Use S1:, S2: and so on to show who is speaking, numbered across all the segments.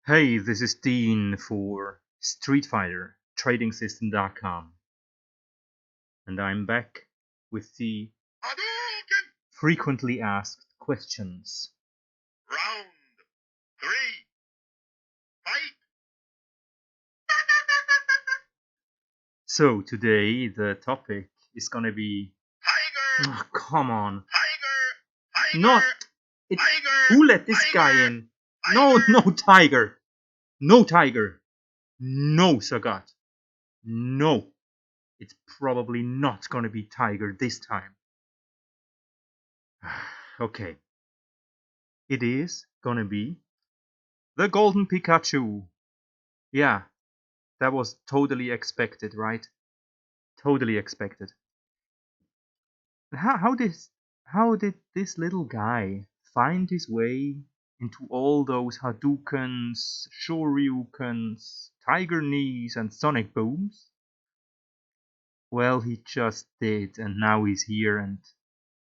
S1: Hey, this is Dean for StreetFighterTradingSystemDotCom, and I'm back with the frequently asked questions.
S2: Round 3. Fight!
S1: So today the topic is gonna be
S2: Tiger!
S1: oh, come on.
S2: Tiger! Tiger!
S1: Not it,
S2: Tiger!
S1: who let this
S2: Tiger!
S1: guy in? No tiger. No tiger. No Sagat. No. It's probably not gonna be tiger this time. Okay. It is gonna be the Golden Pikachu. Yeah, that was totally expected, right? Totally expected. How did this little guy find his way into all those Hadoukens, Shoryukens, Tiger Knees, and Sonic Booms? Well, he just did, and now he's here, and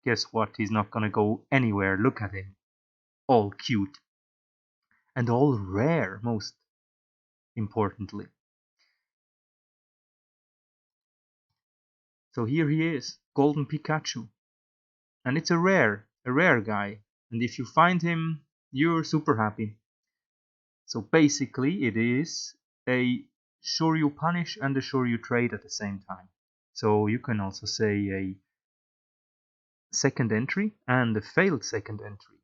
S1: guess what? He's not gonna go anywhere. Look at him. All cute. And all rare, most importantly. So here he is, Golden Pikachu. And it's a rare guy. And if you find him, you're super happy. So basically it is a Shoryu Punish and a Shoryu Trade at the same time. So you can also say a second entry and a failed second entry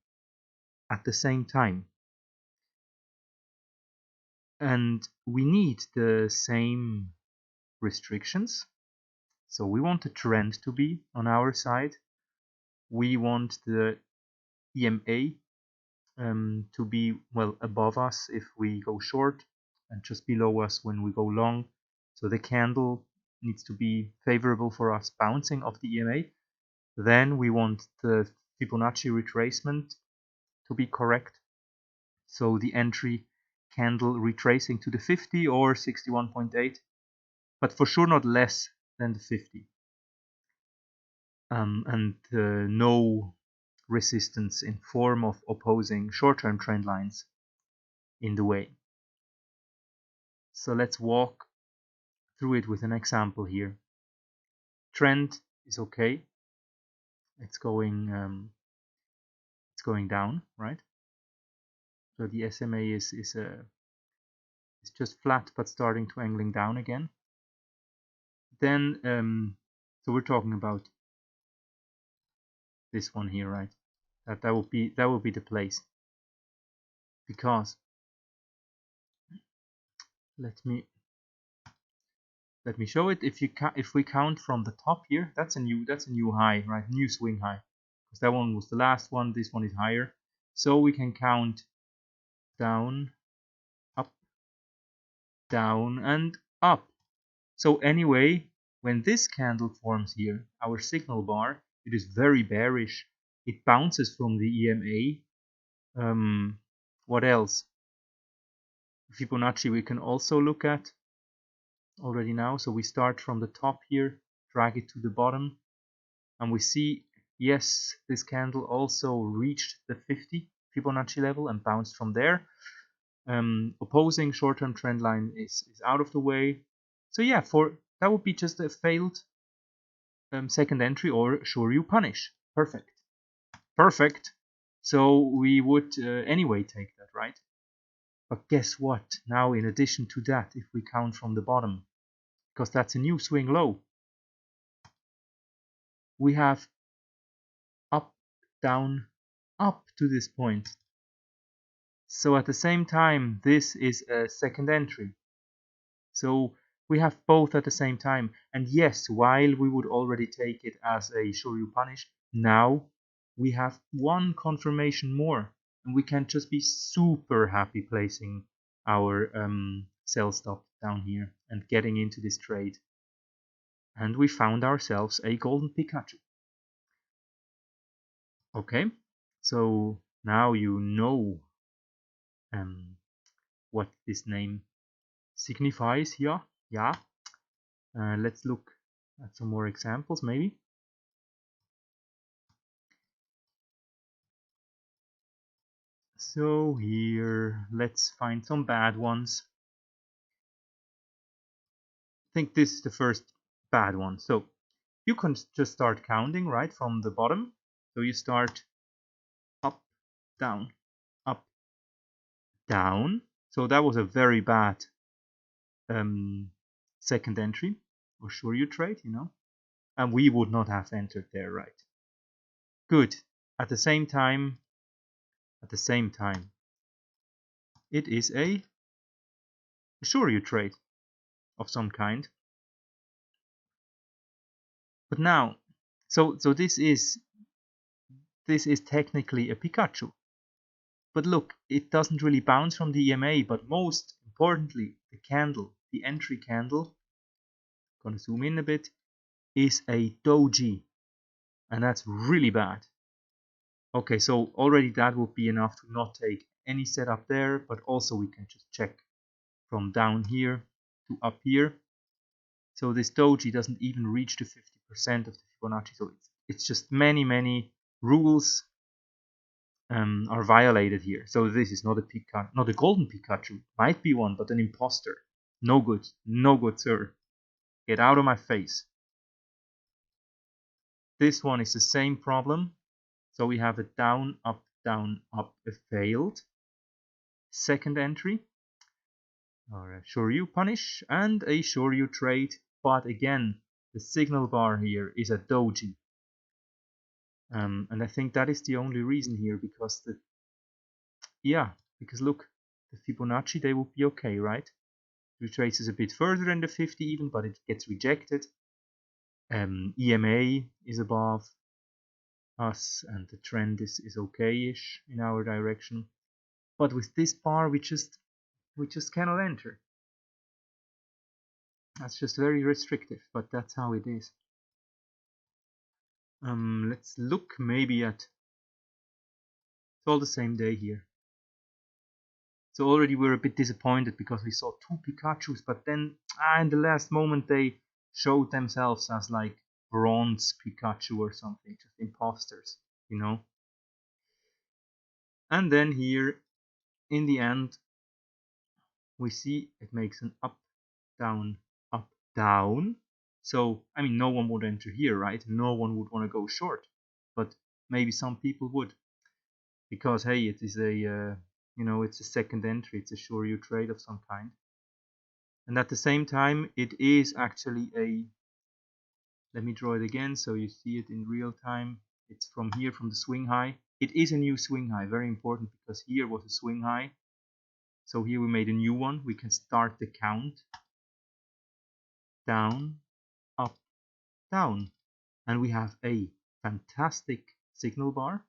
S1: at the same time. And we need the same restrictions. So we want the trend to be on our side. We want the EMA to be well above us if we go short and just below us when we go long. So the candle needs to be favorable for us bouncing off the EMA. Then we want the Fibonacci retracement to be correct. So the entry candle retracing to the 50 or 61.8, but for sure not less than the 50. And no resistance in form of opposing short-term trend lines in the way. So let's walk through it with an example here. Trend is okay. It's going down, right? So the SMA is just flat but starting to angling down again. Then so we're talking about this one here, right? That would be the place, because let me show it. If we count from the top here, that's a new high, right? New swing high, because that one was the last one. This one is higher, so we can count down, up, down, and up. So anyway, when this candle forms here, our signal bar, it is very bearish. It bounces from the EMA. What else? Fibonacci we can also look at already now. So we start from the top here, drag it to the bottom, and we see, yes, this candle also reached the 50 Fibonacci level and bounced from there. Opposing short-term trend line is out of the way. So yeah, that would be just a failed second entry or Shoryu Punish. Perfect. So we would anyway take that, right? But guess what? Now in addition to that, if we count from the bottom, because that's a new swing low, we have up, down, up to this point. So at the same time, this is a second entry. So we have both at the same time. And yes, while we would already take it as a Shoryu Punish, now we have one confirmation more. And we can just be super happy placing our sell stop down here and getting into this trade. And we found ourselves a Golden Pikachu. Okay, so now you know what this name signifies here. Yeah. Let's look at some more examples, maybe. So here, let's find some bad ones. I think this is the first bad one. So you can just start counting right from the bottom. So you start up, down, up, down. So that was a very bad second entry or Shoryu Trade, you know, and we would not have entered there, right? Good. At the same time, it is a Shoryu Trade of some kind. But now, so this is technically a Pikachu. But look, it doesn't really bounce from the EMA, but most importantly, the candle, the entry candle, gonna zoom in a bit, is a doji. And that's really bad. Okay, so already that would be enough to not take any setup there, but also we can just check from down here to up here. So this doji doesn't even reach to 50% of the Fibonacci. So it's just many rules are violated here. So this is not a Pikachu, not a golden Pikachu. Might be one, but an imposter. No good, no good, sir. Get out of my face. This one is the same problem. So we have a down, up, a failed. Second entry, or a Shoryu Punish, and a Shoryu Trade. But again, the signal bar here is a doji. And I think that is the only reason here, because because look, the Fibonacci, they would be okay, right? Retraces a bit further than the 50 even, but it gets rejected. EMA is above us, and the trend is okay-ish in our direction. But with this bar, we just cannot enter. That's just very restrictive, but that's how it is. Let's look maybe at, it's all the same day here. So already we're a bit disappointed because we saw two Pikachus, but then in the last moment they showed themselves as like bronze Pikachu or something, just imposters, you know. And then here, in the end, we see it makes an up, down, down. So, I mean, no one would enter here, right? No one would want to go short, but maybe some people would, because hey, it is a it's a second entry, it's a Shoryu Trade of some kind, and at the same time, it is actually a. Let me draw it again so you see it in real time. It's from here, from the swing high. It is a new swing high, very important, because here was a swing high. So here we made a new one. We can start the count. Down, up, down. And we have a fantastic signal bar.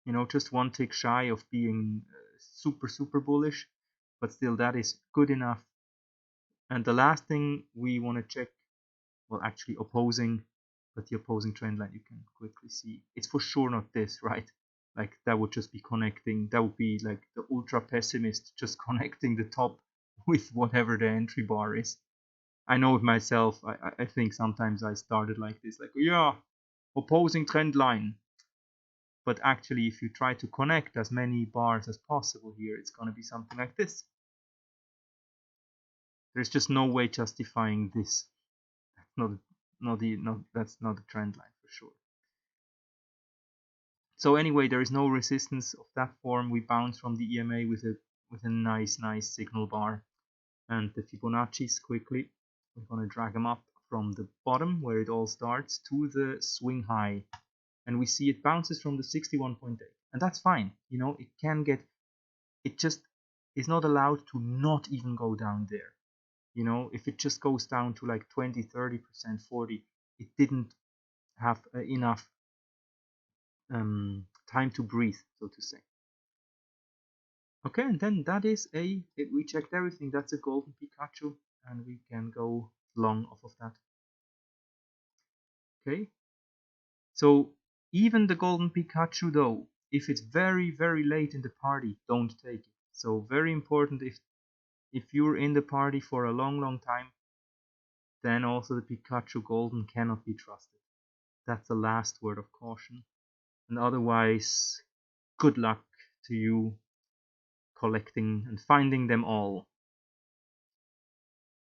S1: You know, just one tick shy of being super bullish, but still that is good enough. And the last thing we want to check, well, actually opposing, but the opposing trend line you can quickly see. It's for sure not this, right? Like that would just be connecting, that would be like the ultra pessimist just connecting the top with whatever the entry bar is. I know it myself. I think sometimes I started like this, like, yeah, opposing trend line. But actually, if you try to connect as many bars as possible here, it's going to be something like this. There's just no way justifying this. That's not a trend line for sure. So anyway, there is no resistance of that form. We bounce from the EMA with a nice signal bar, and the Fibonacci's quickly. We're going to drag them up from the bottom where it all starts to the swing high, and we see it bounces from the 61.8, and that's fine. You know, it can get. It just is not allowed to not even go down there. You know, if it just goes down to like 20, 30%, 40, it didn't have enough time to breathe, so to say. Okay, and then that is we checked everything. That's a golden Pikachu, and we can go long off of that. Okay, so even the golden Pikachu though, if it's very late in the party, don't take it. So very important, if you're in the party for a long time, then also the Pikachu Golden cannot be trusted. That's the last word of caution. And otherwise, good luck to you collecting and finding them all.